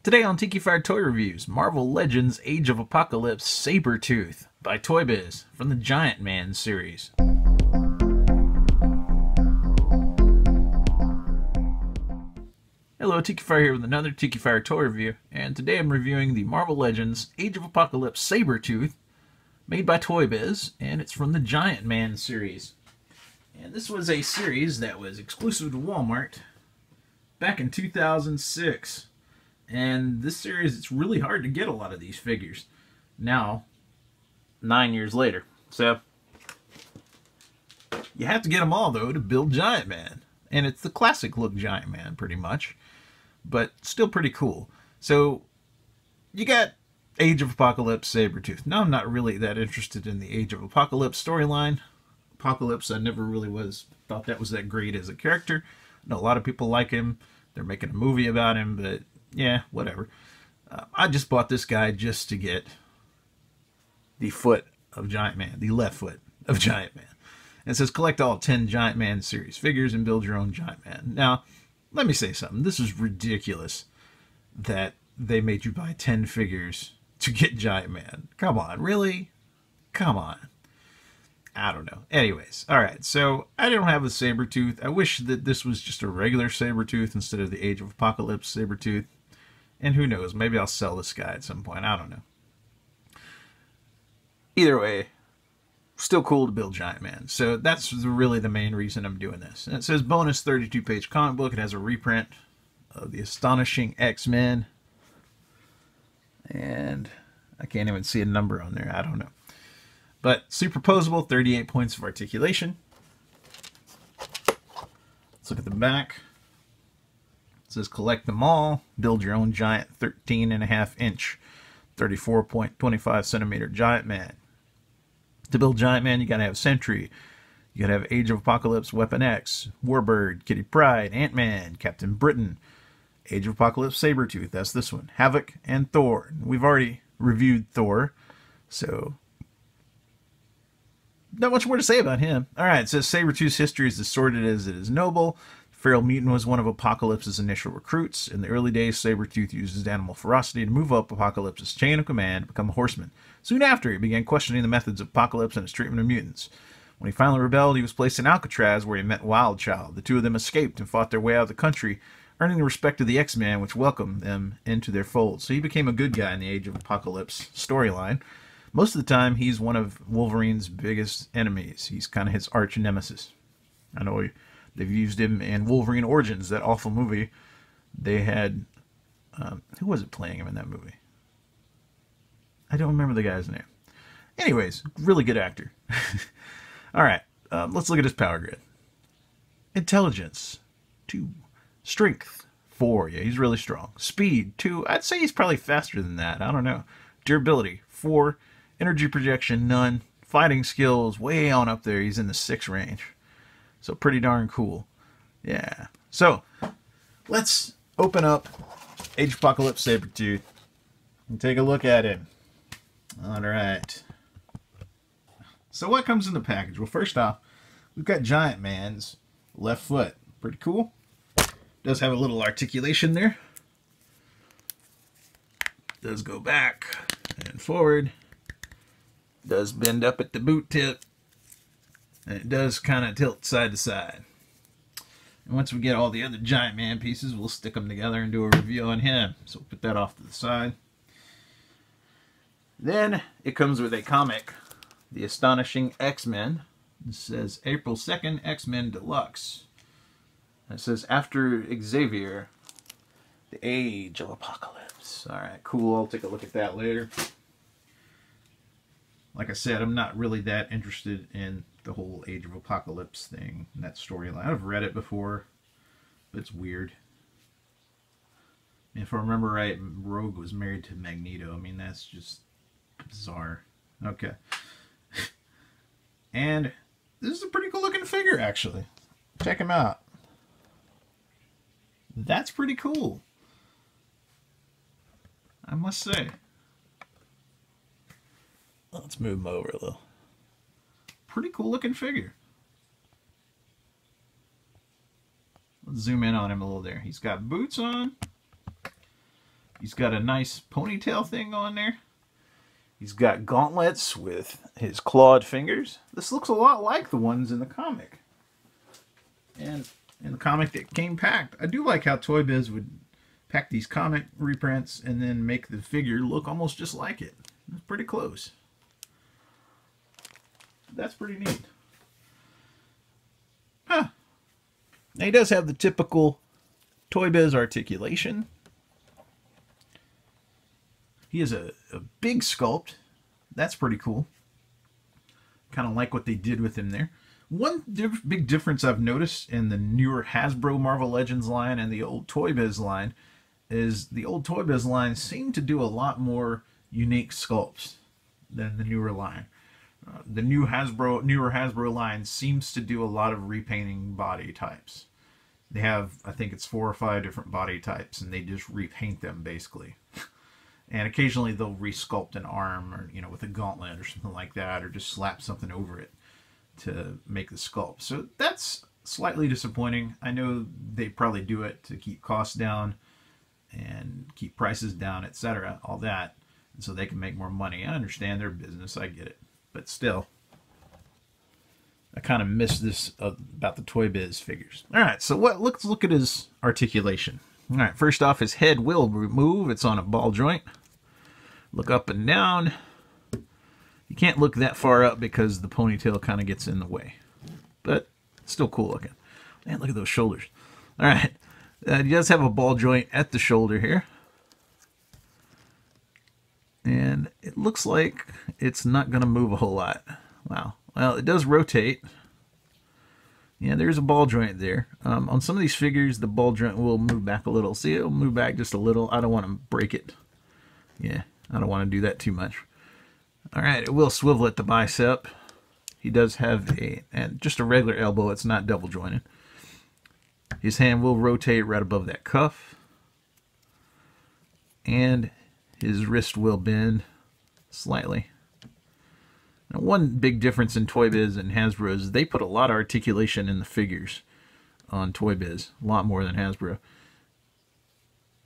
Today on Tikifire Toy Reviews, Marvel Legends Age of Apocalypse Sabretooth by Toybiz from the Giant Man series. Hello, Tikifire here with another Tikifire Toy Review, and today I'm reviewing the Marvel Legends Age of Apocalypse Sabretooth made by Toybiz, and it's from the Giant Man series. And this was a series that was exclusive to Walmart back in 2006. And this series, it's really hard to get a lot of these figures now, 9 years later. So, you have to get them all, though, to build Giant Man. And it's the classic look Giant Man, pretty much. But still pretty cool. So, you got Age of Apocalypse Sabretooth. Now, I'm not really that interested in the Age of Apocalypse storyline. Apocalypse, I never really thought that was that great as a character. I know a lot of people like him. They're making a movie about him, but yeah, whatever. I just bought this guy just to get the foot of Giant Man, the left foot of Giant Man. And it says collect all 10 Giant Man series figures and build your own Giant Man. Now, let me say something. This is ridiculous that they made you buy 10 figures to get Giant Man. Come on, really? Come on. I don't know. Anyways, alright, so I don't have a Sabretooth. I wish that this was just a regular Sabretooth instead of the Age of Apocalypse Sabretooth. And who knows, maybe I'll sell this guy at some point. I don't know. Either way, still cool to build Giant Man. So that's really the main reason I'm doing this. And it says bonus 32-page comic book. It has a reprint of the Astonishing X-Men. And I can't even see a number on there. I don't know. But superposable, 38 points of articulation. Let's look at the back. It says collect them all, build your own giant 13.5-inch, 34.25 centimeter Giant Man. To build Giant Man, you gotta have Sentry. You gotta have Age of Apocalypse Weapon X, Warbird, Kitty Pryde, Ant-Man, Captain Britain, Age of Apocalypse Sabretooth, that's this one, Havoc, and Thor. We've already reviewed Thor, so not much more to say about him. Alright, it says Sabretooth's history is as sordid as it is noble. Feral Mutant was one of Apocalypse's initial recruits. In the early days, Sabretooth used his animal ferocity to move up Apocalypse's chain of command to become a horseman. Soon after, he began questioning the methods of Apocalypse and his treatment of mutants. When he finally rebelled, he was placed in Alcatraz, where he met Wildchild. The two of them escaped and fought their way out of the country, earning the respect of the X-Men, which welcomed them into their fold. So he became a good guy in the Age of Apocalypse storyline. Most of the time, he's one of Wolverine's biggest enemies. He's kind of his arch nemesis. I know they've used him in Wolverine Origins, that awful movie. They had... who was it playing him in that movie? I don't remember the guy's name. Anyways, really good actor. Alright, let's look at his power grid. Intelligence, 2. Strength, 4. Yeah, he's really strong. Speed, 2. I'd say he's probably faster than that. I don't know. Durability, 4. Energy projection, none. Fighting skills, way on up there. He's in the 6 range. So pretty darn cool. Yeah. So, let's open up Age of Apocalypse Sabretooth and take a look at him. Alright. So what comes in the package? Well, first off, we've got Giant Man's left foot. Pretty cool. Does have a little articulation there. Does go back and forward. Does bend up at the boot tip. And it does kind of tilt side to side. And once we get all the other Giant Man pieces, we'll stick them together and do a review on him. So we'll put that off to the side. Then it comes with a comic, The Astonishing X-Men. It says April 2nd, X-Men Deluxe. And it says after Xavier, the Age of Apocalypse. Alright, cool. I'll take a look at that later. Like I said, I'm not really that interested in the whole Age of Apocalypse thing, that storyline. I've read it before, but it's weird. And if I remember right, Rogue was married to Magneto. I mean, that's just bizarre. Okay. And this is a pretty cool looking figure, actually. Check him out. That's pretty cool, I must say. Let's move him over a little. Pretty cool looking figure. Let's zoom in on him a little there. He's got boots on. He's got a nice ponytail thing on there. He's got gauntlets with his clawed fingers. This looks a lot like the ones in the comic. And in the comic that came packed. I do like how Toybiz would pack these comic reprints and then make the figure look almost just like it. It's pretty close. That's pretty neat. Huh. Now he does have the typical Toybiz articulation. He has a big sculpt. That's pretty cool. Kind of like what they did with him there. One big difference I've noticed in the newer Hasbro Marvel Legends line and the old Toybiz line is the old Toybiz line seemed to do a lot more unique sculpts than the newer line. The newer Hasbro line seems to do a lot of repainting body types. They have, I think it's 4 or 5 different body types, and they just repaint them basically. And occasionally they'll resculpt an arm, or with a gauntlet or something like that, or just slap something over it to make the sculpt. So that's slightly disappointing. I know they probably do it to keep costs down and keep prices down, etc., all that, and so they can make more money. I understand their business, I get it. But still, I kind of miss this about the Toybiz figures. All right, so let's look at his articulation. All right, first off, his head will move. It's on a ball joint. Look up and down. You can't look that far up because the ponytail kind of gets in the way. But still cool looking. Man, look at those shoulders. All right, he does have a ball joint at the shoulder here. And it looks like it's not going to move a whole lot. Wow. Well, it does rotate. Yeah, there's a ball joint there. On some of these figures, the ball joint will move back a little. See, it'll move back just a little. I don't want to break it. Yeah, I don't want to do that too much. All right, it will swivel at the bicep. He does have just a regular elbow. It's not double jointed. His hand will rotate right above that cuff. And his wrist will bend slightly. Now, one big difference in Toybiz and Hasbro is they put a lot of articulation in the figures on Toybiz. A lot more than Hasbro.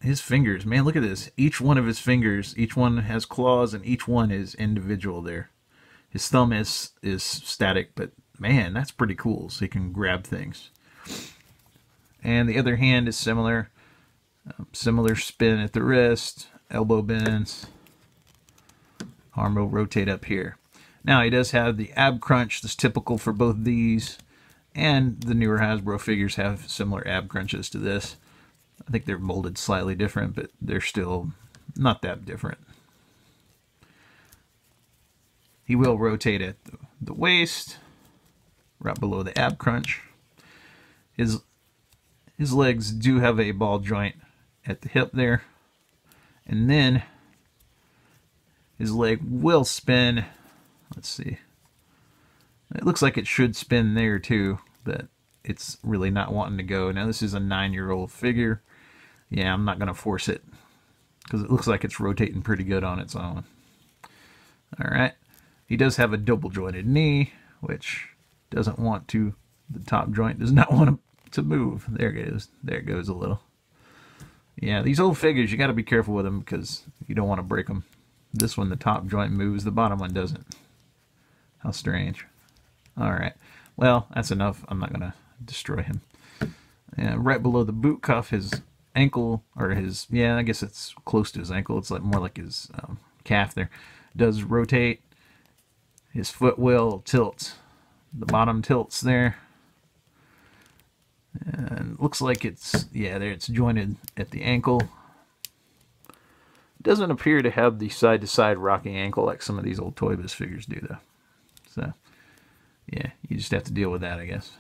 His fingers, man, look at this. Each one of his fingers, each one has claws, and each one is individual there. His thumb is static, but man, that's pretty cool. So he can grab things. And the other hand is similar. Similar spin at the wrist. Elbow bends. Arm will rotate up here. Now he does have the ab crunch that's typical for both these, and the newer Hasbro figures have similar ab crunches to this. I think they're molded slightly different, but they're still not that different. He will rotate at the waist, right below the ab crunch. His legs do have a ball joint at the hip there. And then his leg will spin. Let's see. It looks like it should spin there too, but it's really not wanting to go. Now this is a 9-year-old figure. Yeah, I'm not going to force it because it looks like it's rotating pretty good on its own. All right. He does have a double jointed knee, which doesn't want to, the top joint does not want to move. There it goes. There it goes a little. Yeah, these old figures, you got to be careful with them because you don't want to break them. This one, the top joint moves, the bottom one doesn't. How strange. All right. Well, that's enough. I'm not going to destroy him. And right below the boot cuff, his ankle, or his, yeah, I guess it's close to his ankle. It's like more like his calf there. Does rotate. His foot will tilt. The bottom tilts there. And looks like it's, yeah, there it's jointed at the ankle. It doesn't appear to have the side-to-side rocking ankle like some of these old Toybiz figures do, though. So, yeah, you just have to deal with that, I guess.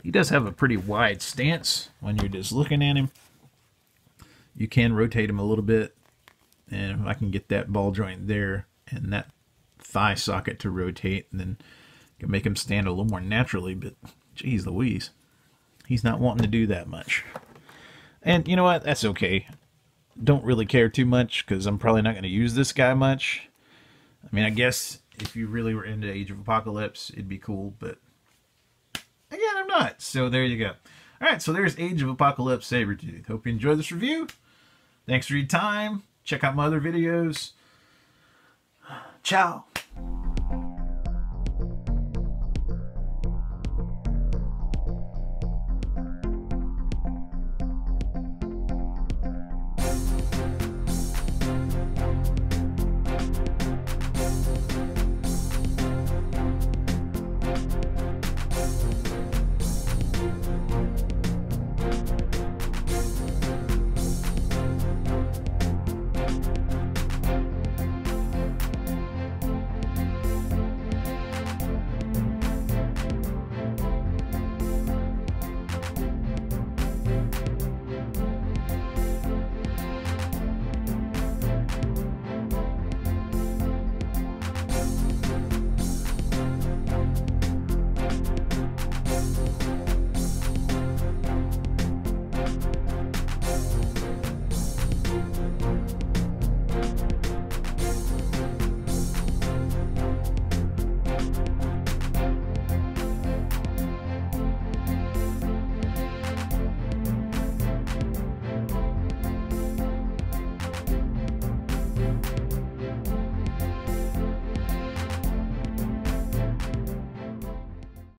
He does have a pretty wide stance when you're just looking at him. You can rotate him a little bit, and if I can get that ball joint there and that thigh socket to rotate, and then can make him stand a little more naturally, but geez Louise, he's not wanting to do that much. And you know what? That's okay. Don't really care too much because I'm probably not going to use this guy much. I mean, I guess if you really were into Age of Apocalypse, it'd be cool, but again, I'm not. So there you go. All right, so there's Age of Apocalypse Sabretooth. Hope you enjoyed this review. Thanks for your time. Check out my other videos. Ciao.